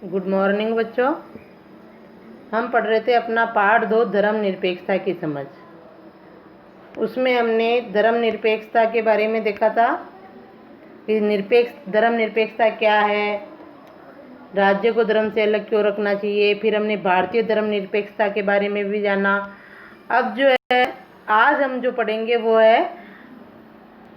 Good morning बच्चों। हम पढ़ रहे थे अपना पाठ 2 धर्मनिरपेक्षता की समझ। उसमें हमने धर्मनिरपेक्षता के बारे में देखा था कि धर्मनिरपेक्षता क्या है, राज्य को धर्म से अलग क्यों रखना चाहिए। फिर हमने भारतीय धर्मनिरपेक्षता के बारे में भी जाना। अब जो है आज हम जो पढ़ेंगे वो है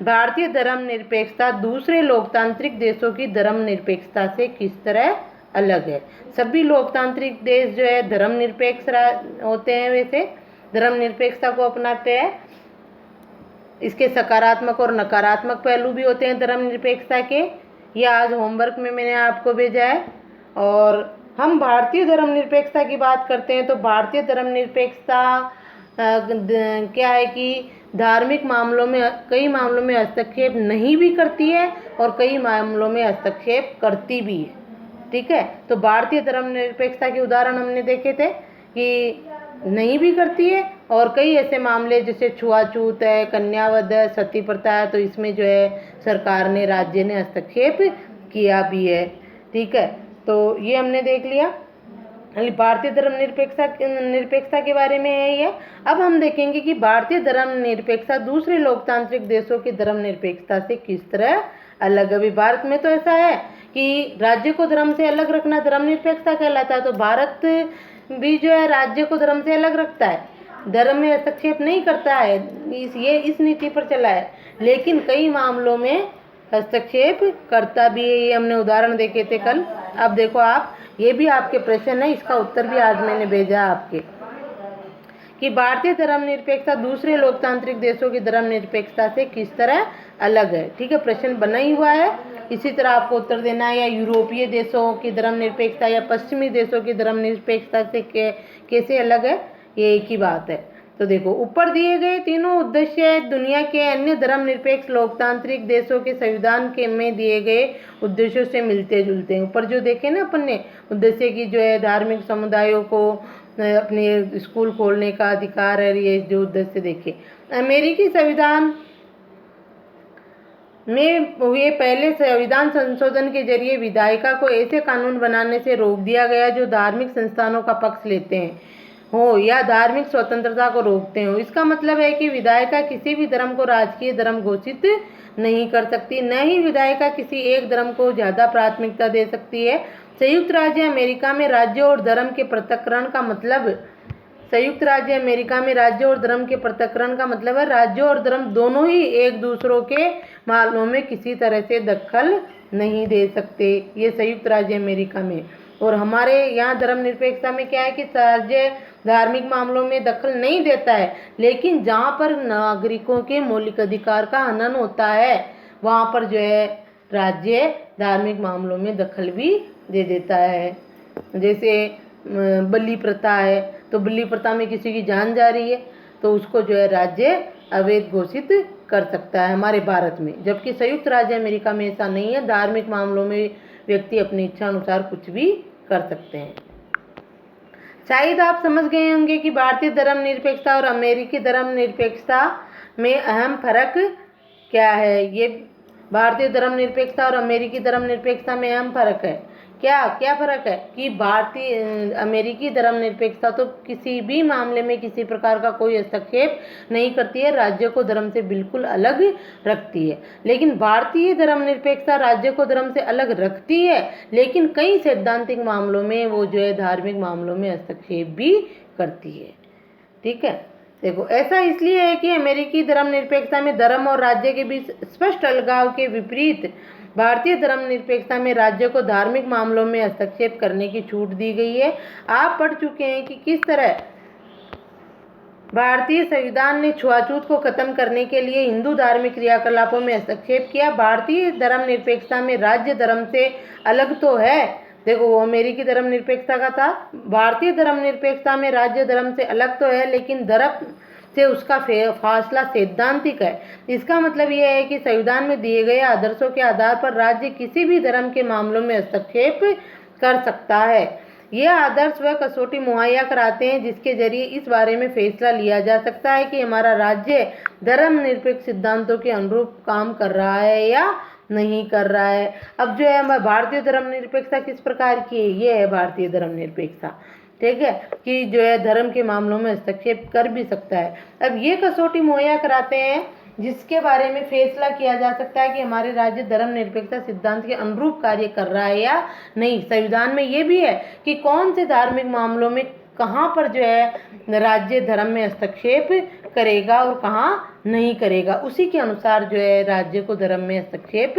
भारतीय धर्मनिरपेक्षता दूसरे लोकतांत्रिक देशों की धर्मनिरपेक्षता से किस तरह अलग है। सभी लोकतांत्रिक देश जो है धर्मनिरपेक्ष होते हैं, वैसे धर्मनिरपेक्षता को अपनाते हैं। इसके सकारात्मक और नकारात्मक पहलू भी होते हैं धर्मनिरपेक्षता के। यह आज होमवर्क में मैंने आपको भेजा है। और हम भारतीय धर्मनिरपेक्षता की बात करते हैं तो भारतीय धर्मनिरपेक्षता क्या है कि धार्मिक मामलों में कई मामलों में हस्तक्षेप नहीं भी करती है और कई मामलों में हस्तक्षेप करती भी है। ठीक है, तो भारतीय धर्मनिरपेक्षता के उदाहरण हमने देखे थे कि नहीं भी करती है और कई ऐसे मामले जैसे छुआछूत है, कन्यावध है, सती प्रथा है, तो इसमें जो है सरकार ने, राज्य ने हस्तक्षेप किया भी है। ठीक है, तो ये हमने देख लिया भारतीय धर्मनिरपेक्षता के बारे में है ये। अब हम देखेंगे कि भारतीय धर्मनिरपेक्षता दूसरे लोकतांत्रिक देशों की धर्मनिरपेक्षता से किस तरह अलग है। अभी भारत में तो ऐसा है कि राज्य को धर्म से अलग रखना धर्मनिरपेक्षता कहलाता है, तो भारत भी जो है राज्य को धर्म से अलग रखता है, धर्म में हस्तक्षेप नहीं करता है, इस नीति पर चला है। लेकिन कई मामलों में हस्तक्षेप करता भी है, ये हमने उदाहरण देखे थे कल। अब देखो आप, ये भी आपके प्रश्न है, इसका उत्तर भी आज मैंने भेजा आपके कि भारतीय धर्मनिरपेक्षता दूसरे लोकतांत्रिक देशों की धर्मनिरपेक्षता से किस तरह अलग है। ठीक है, प्रश्न बना ही हुआ है, इसी तरह आपको उत्तर देना है। या यूरोपीय देशों की धर्मनिरपेक्षता या पश्चिमी देशों की धर्मनिरपेक्षता से कैसे अलग है, ये एक ही बात है। तो देखो, ऊपर दिए गए तीनों उद्देश्य दुनिया के अन्य धर्मनिरपेक्ष लोकतांत्रिक देशों के संविधान के में दिए गए उद्देश्यों से मिलते जुलते हैं। ऊपर जो देखे ना अपन ने उद्देश्य की, जो है धार्मिक समुदायों को अपने स्कूल खोलने का अधिकार है, ये जो उद्देश्य देखे। अमेरिकी संविधान में हुए पहले संविधान संशोधन के जरिए विधायिका को ऐसे कानून बनाने से रोक दिया गया जो धार्मिक संस्थानों का पक्ष लेते हैं हो या धार्मिक स्वतंत्रता को रोकते हो। इसका मतलब है कि विधायिका किसी भी धर्म को राजकीय धर्म घोषित नहीं कर सकती, न ही विधायिका किसी एक धर्म को ज्यादा प्राथमिकता दे सकती है। संयुक्त राज्य अमेरिका में राज्य और धर्म के पृथक्करण का मतलब है राज्य और धर्म दोनों ही एक दूसरों के मामलों में किसी तरह से दखल नहीं दे सकते, ये संयुक्त राज्य अमेरिका में। और हमारे यहाँ धर्मनिरपेक्षता में क्या है कि राज्य धार्मिक मामलों में दखल नहीं देता है, लेकिन जहाँ पर नागरिकों के मौलिक अधिकार का हनन होता है वहाँ पर जो है राज्य धार्मिक मामलों में दखल भी दे देता है। जैसे बलि प्रथा है, तो बलि प्रथा में किसी की जान जा रही है तो उसको जो है राज्य अवैध घोषित कर सकता है हमारे भारत में, जबकि संयुक्त राज्य अमेरिका में ऐसा नहीं है। धार्मिक मामलों में व्यक्ति अपनी इच्छा अनुसार कुछ भी कर सकते हैं। शायद आप समझ गए होंगे कि भारतीय धर्मनिरपेक्षता और अमेरिकी धर्मनिरपेक्षता में अहम फर्क क्या है। ये भारतीय धर्मनिरपेक्षता और अमेरिकी धर्मनिरपेक्षता में अहम फर्क है। क्या फर्क है कि अमेरिकी धर्मनिरपेक्षता तो किसी भी मामले में किसी प्रकार का कोई हस्तक्षेप नहीं करती है, राज्य को धर्म से बिल्कुल अलग रखती है। लेकिन भारतीय धर्मनिरपेक्षता राज्य को धर्म से अलग रखती है, लेकिन कई सैद्धांतिक मामलों में वो जो है धार्मिक मामलों में हस्तक्षेप भी करती है। ठीक है, देखो, ऐसा इसलिए है कि अमेरिकी धर्मनिरपेक्षता में धर्म और राज्य के बीच स्पष्ट अलगाव के विपरीत भारतीय धर्मनिरपेक्षता में राज्य को धार्मिक मामलों में हस्तक्षेप करने की छूट दी गई है। आप पढ़ चुके हैं कि किस तरह भारतीय संविधान ने छुआछूत को खत्म करने के लिए हिंदू धार्मिक क्रियाकलापों में हस्तक्षेप किया। भारतीय धर्मनिरपेक्षता में राज्य धर्म से अलग तो है, देखो वो अमेरिकी धर्मनिरपेक्षता का था, भारतीय धर्मनिरपेक्षता में राज्य धर्म से अलग तो है, लेकिन धर्म से उसका फासला सैद्धांतिक है। इसका मतलब यह है कि संविधान में दिए गए आदर्शों के आधार पर राज्य किसी भी धर्म के मामलों में हस्तक्षेप कर सकता है। यह आदर्श वह कसौटी मुहैया कराते हैं जिसके जरिए इस बारे में फैसला लिया जा सकता है कि हमारा राज्य धर्मनिरपेक्ष सिद्धांतों के अनुरूप काम कर रहा है या नहीं कर रहा है। अब जो है भारतीय धर्मनिरपेक्षता किस प्रकार की है, ये है भारतीय धर्मनिरपेक्षता। ठीक है, कि जो है धर्म के मामलों में हस्तक्षेप कर भी सकता है। अब ये कसौटी मुहैया कराते हैं जिसके बारे में फैसला किया जा सकता है कि हमारे राज्य धर्मनिरपेक्षता सिद्धांत के अनुरूप कार्य कर रहा है या नहीं। संविधान में ये भी है कि कौन से धार्मिक मामलों में कहाँ पर जो है राज्य धर्म में हस्तक्षेप करेगा और कहाँ नहीं करेगा। उसी के अनुसार जो है राज्य को धर्म में हस्तक्षेप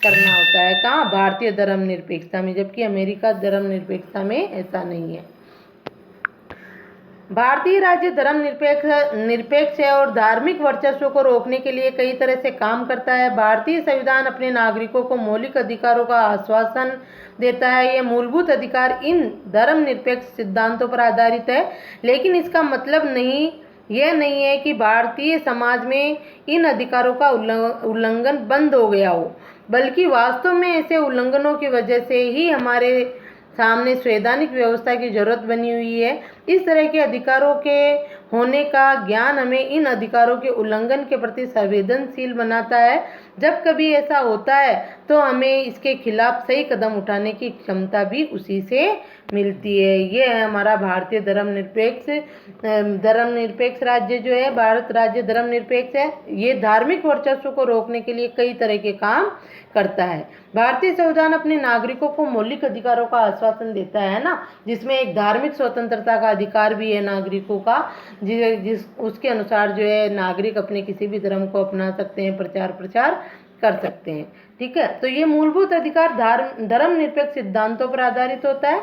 करना होता है। कहाँ, भारतीय धर्मनिरपेक्षता में, जबकि अमेरिका धर्मनिरपेक्षता में ऐसा नहीं है। भारतीय राज्य निरपेक्ष है और धार्मिक वर्चस्व को रोकने के लिए कई तरह से काम करता है। भारतीय संविधान अपने नागरिकों को मौलिक अधिकारों का आश्वासन देता है। ये मूलभूत अधिकार इन धर्मनिरपेक्ष सिद्धांतों पर आधारित है, लेकिन इसका मतलब यह नहीं है कि भारतीय समाज में इन अधिकारों का उल्लंघन बंद हो गया हो, बल्कि वास्तव में ऐसे उल्लंघनों की वजह से ही हमारे सामने संवैधानिक व्यवस्था की जरूरत बनी हुई है। इस तरह के अधिकारों के होने का ज्ञान हमें इन अधिकारों के उल्लंघन के प्रति संवेदनशील बनाता है। जब कभी ऐसा होता है तो हमें इसके खिलाफ सही कदम उठाने की क्षमता भी उसी से मिलती है। ये है हमारा भारतीय धर्मनिरपेक्ष राज्य जो है, भारत राज्य धर्मनिरपेक्ष है। ये धार्मिक वर्चस्व को रोकने के लिए कई तरह के काम करता है। भारतीय संविधान अपने नागरिकों को मौलिक अधिकारों का आश्वासन देता है ना, जिसमें एक धार्मिक स्वतंत्रता का अधिकार भी है नागरिकों का, जिस उसके अनुसार जो है नागरिक अपने किसी भी धर्म को अपना सकते हैं, प्रचार प्रसार कर सकते हैं। ठीक है, तो ये मूलभूत अधिकार धर्मनिरपेक्ष सिद्धांतों पर आधारित होता है।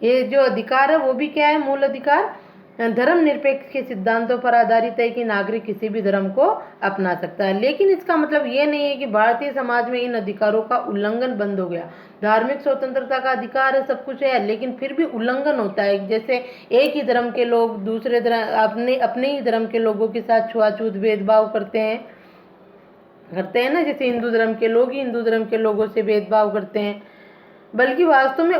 ये जो अधिकार है वो भी क्या है, मूल अधिकार धर्मनिरपेक्ष के सिद्धांतों पर आधारित है कि नागरिक किसी भी धर्म को अपना सकता है। लेकिन इसका मतलब ये नहीं है कि भारतीय समाज में इन अधिकारों का उल्लंघन बंद हो गया। धार्मिक स्वतंत्रता का अधिकार है, सब कुछ है, लेकिन फिर भी उल्लंघन होता है। जैसे एक ही धर्म के लोग दूसरे धर्म अपने ही धर्म के लोगों के साथ छुआछूत भेदभाव करते हैं ना, जैसे हिंदू धर्म के लोग ही हिंदू धर्म के लोगों से भेदभाव करते हैं, बल्कि वास्तव में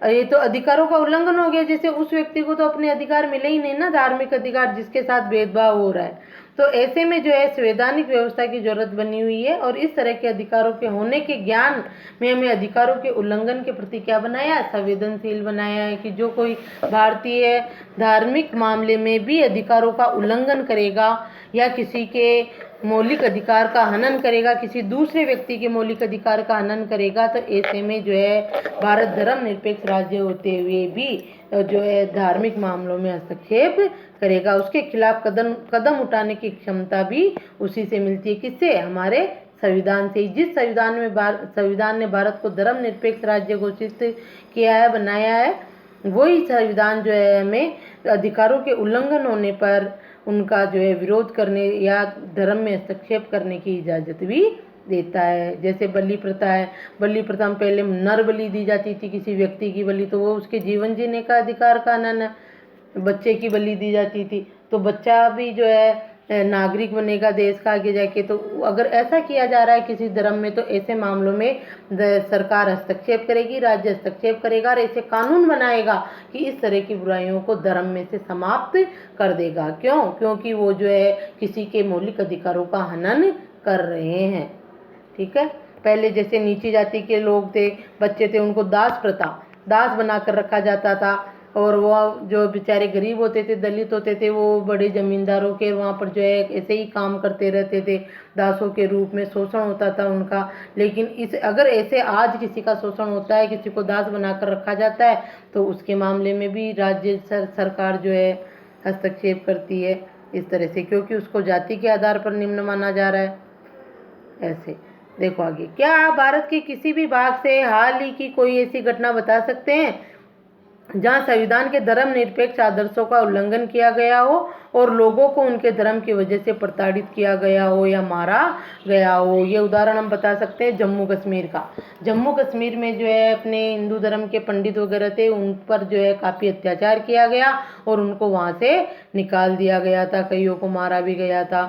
ये तो अधिकारों का उल्लंघन हो गया। जैसे उस व्यक्ति को तो अपने अधिकार मिले ही नहीं ना, धार्मिक अधिकार, जिसके साथ भेदभाव हो रहा है। तो ऐसे में जो है संवैधानिक व्यवस्था की जरूरत बनी हुई है, और इस तरह के अधिकारों के होने के ज्ञान में हमें अधिकारों के उल्लंघन के प्रति क्या बनाया, संवेदनशील बनाया है। कि जो कोई भारतीय धार्मिक मामले में भी अधिकारों का उल्लंघन करेगा या किसी के मौलिक अधिकार का हनन करेगा, किसी दूसरे व्यक्ति के मौलिक अधिकार का हनन करेगा, तो ऐसे में जो है भारत धर्मनिरपेक्ष राज्य होते हुए भी जो है धार्मिक मामलों में हस्तक्षेप करेगा। उसके खिलाफ कदम उठाने की क्षमता भी उसी से मिलती है। किससे, हमारे संविधान से। जिस संविधान ने भारत को धर्मनिरपेक्ष राज्य घोषित किया है, बनाया है, वही संविधान जो है हमें अधिकारों के उल्लंघन होने पर उनका जो है विरोध करने या धर्म में हस्तक्षेप करने की इजाज़त भी देता है। जैसे बलि प्रथा है, बलि प्रथा में पहले नर बलि दी जाती थी, किसी व्यक्ति की बलि, तो वो उसके जीवन जीने का अधिकार का हनन है। बच्चे की बलि दी जाती थी, तो बच्चा भी जो है नागरिक बनेगा देश का आगे जाके। तो अगर ऐसा किया जा रहा है किसी धर्म में, तो ऐसे मामलों में सरकार हस्तक्षेप करेगी, राज्य हस्तक्षेप करेगा और ऐसे कानून बनाएगा कि इस तरह की बुराइयों को धर्म में से समाप्त कर देगा। क्यों? क्योंकि वो जो है किसी के मौलिक अधिकारों का हनन कर रहे हैं। ठीक है, पहले जैसे नीची जाति के लोग थे, बच्चे थे, उनको दास बनाकर रखा जाता था, और वो जो बेचारे गरीब होते थे, दलित होते थे, वो बड़े जमींदारों के वहाँ पर जो है ऐसे ही काम करते रहते थे, दासों के रूप में शोषण होता था उनका। लेकिन अगर ऐसे आज किसी का शोषण होता है, किसी को दास बनाकर रखा जाता है, तो उसके मामले में भी राज्य सरकार जो है हस्तक्षेप करती है इस तरह से, क्योंकि उसको जाति के आधार पर निम्न माना जा रहा है। ऐसे देखो आगे, क्या आप भारत के किसी भी भाग से हाल ही की कोई ऐसी घटना बता सकते हैं जहां संविधान के धर्मनिरपेक्ष आदर्शों का उल्लंघन किया गया हो और लोगों को उनके धर्म की वजह से प्रताड़ित किया गया हो या मारा गया हो? ये उदाहरण हम बता सकते हैं जम्मू कश्मीर का। जम्मू कश्मीर में जो है अपने हिंदू धर्म के पंडित वगैरह थे, उन पर जो है काफ़ी अत्याचार किया गया और उनको वहाँ से निकाल दिया गया था, कईयों को मारा भी गया था।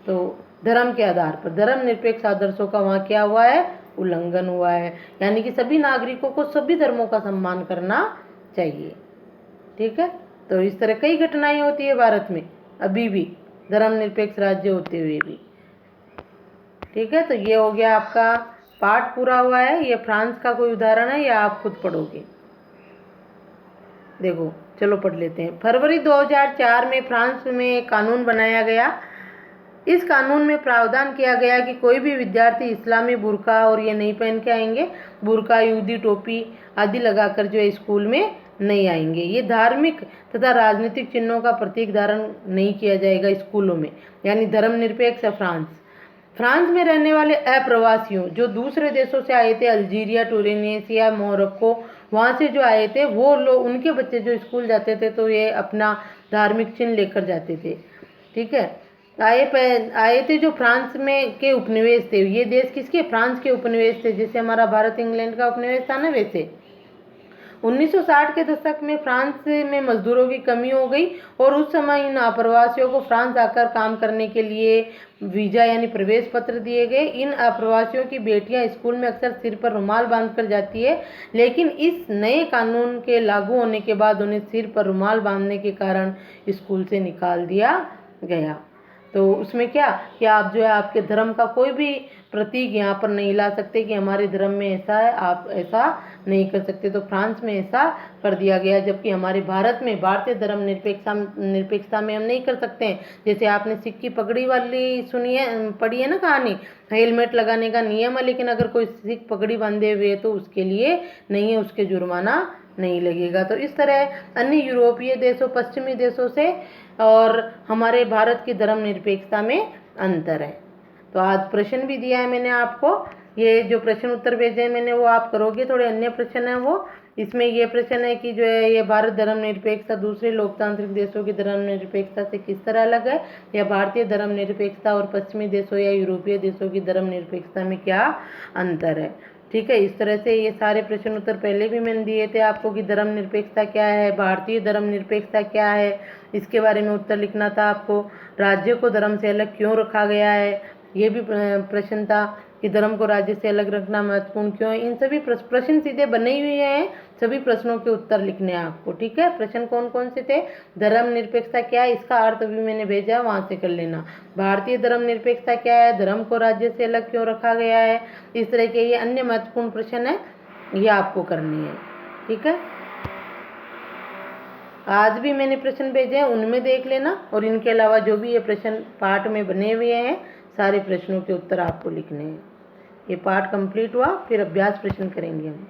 तो धर्म के आधार पर धर्मनिरपेक्ष आदर्शों का वहाँ क्या हुआ है, उल्लंघन हुआ है। यानी कि सभी नागरिकों को सभी धर्मों का सम्मान करना चाहिए। ठीक है, तो इस तरह कई घटनाएं होती है भारत में अभी भी, धर्मनिरपेक्ष राज्य होते हुए भी। ठीक है, तो ये हो गया आपका पाठ पूरा हुआ है। ये फ्रांस का कोई उदाहरण है या आप खुद पढ़ोगे? देखो चलो पढ़ लेते हैं। फरवरी 2004 में फ्रांस में एक कानून बनाया गया। इस कानून में प्रावधान किया गया कि कोई भी विद्यार्थी इस्लामी बुर्का और ये नहीं पहन के आएंगे, बुर्का, यहूदी टोपी आदि लगाकर जो है स्कूल में नहीं आएंगे। ये धार्मिक तथा राजनीतिक चिन्हों का प्रतीक धारण नहीं किया जाएगा स्कूलों में, यानी धर्मनिरपेक्ष फ्रांस। फ्रांस में रहने वाले अप्रवासियों जो दूसरे देशों से आए थे, अल्जीरिया, टूनीशिया, मोरक्को, वहाँ से जो आए थे, वो लोग, उनके बच्चे जो स्कूल जाते थे तो ये अपना धार्मिक चिन्ह लेकर जाते थे। ठीक है, आए थे जो फ्रांस में के उपनिवेश थे। ये देश किसके? फ्रांस के उपनिवेश थे। जैसे हमारा भारत इंग्लैंड का उपनिवेश था ना, वैसे 1960 के दशक में फ्रांस में मजदूरों की कमी हो गई और उस समय इन अप्रवासियों को फ्रांस आकर काम करने के लिए वीजा यानी प्रवेश पत्र दिए गए। इन अप्रवासियों की बेटियां स्कूल में अक्सर सिर पर रुमाल बांधकर जाती है, लेकिन इस नए कानून के लागू होने के बाद उन्हें सिर पर रुमाल बांधने के कारण स्कूल से निकाल दिया गया। तो उसमें क्या कि आप जो है आपके धर्म का कोई भी प्रतीक यहाँ पर नहीं ला सकते कि हमारे धर्म में ऐसा है, आप ऐसा नहीं कर सकते। तो फ्रांस में ऐसा कर दिया गया, जबकि हमारे भारत में भारतीय धर्म निरपेक्षता में हम नहीं कर सकते हैं। जैसे आपने सिख की पगड़ी वाली सुनी है, पढ़ी है ना कहानी, हेलमेट लगाने का नियम है, लेकिन अगर कोई सिख पगड़ी बांधे हुए है तो उसके लिए नहीं है, उसके जुर्माना नहीं लगेगा। तो इस तरह अन्य यूरोपीय देशों, पश्चिमी देशों से और हमारे भारत की धर्मनिरपेक्षता में अंतर है। तो आज प्रश्न भी दिया है मैंने आपको। ये जो प्रश्न उत्तर भेजे हैं मैंने वो आप करोगे। थोड़े अन्य प्रश्न हैं वो, इसमें ये प्रश्न है कि जो है ये भारत धर्मनिरपेक्षता दूसरे लोकतांत्रिक देशों की धर्मनिरपेक्षता से किस तरह अलग है, या भारतीय धर्मनिरपेक्षता और पश्चिमी देशों या यूरोपीय देशों की धर्मनिरपेक्षता में क्या अंतर है। ठीक है, इस तरह से ये सारे प्रश्न उत्तर पहले भी मैंने दिए थे आपको कि धर्मनिरपेक्षता क्या है, भारतीय धर्मनिरपेक्षता क्या है, इसके बारे में उत्तर लिखना था आपको। राज्य को धर्म से अलग क्यों रखा गया है, ये भी प्रश्न था कि धर्म को राज्य से अलग रखना महत्वपूर्ण क्यों है। इन सभी प्रश्न सीधे बने हुए हैं, सभी प्रश्नों के उत्तर लिखने हैं आपको। ठीक है, प्रश्न कौन कौन से थे? धर्मनिरपेक्षता क्या है, इसका अर्थ भी मैंने भेजा, वहां से कर लेना। भारतीय धर्मनिरपेक्षता क्या है, धर्म को राज्य से अलग क्यों रखा गया है, इस तरह के ये अन्य महत्वपूर्ण प्रश्न है, ये आपको करनी है। ठीक है, आज भी मैंने प्रश्न भेजे हैं, उनमें देख लेना, और इनके अलावा जो भी ये प्रश्न पाठ में बने हुए हैं सारे प्रश्नों के उत्तर आपको लिखने हैं। ये पाठ कंप्लीट हुआ, फिर अभ्यास प्रश्न करेंगे हम।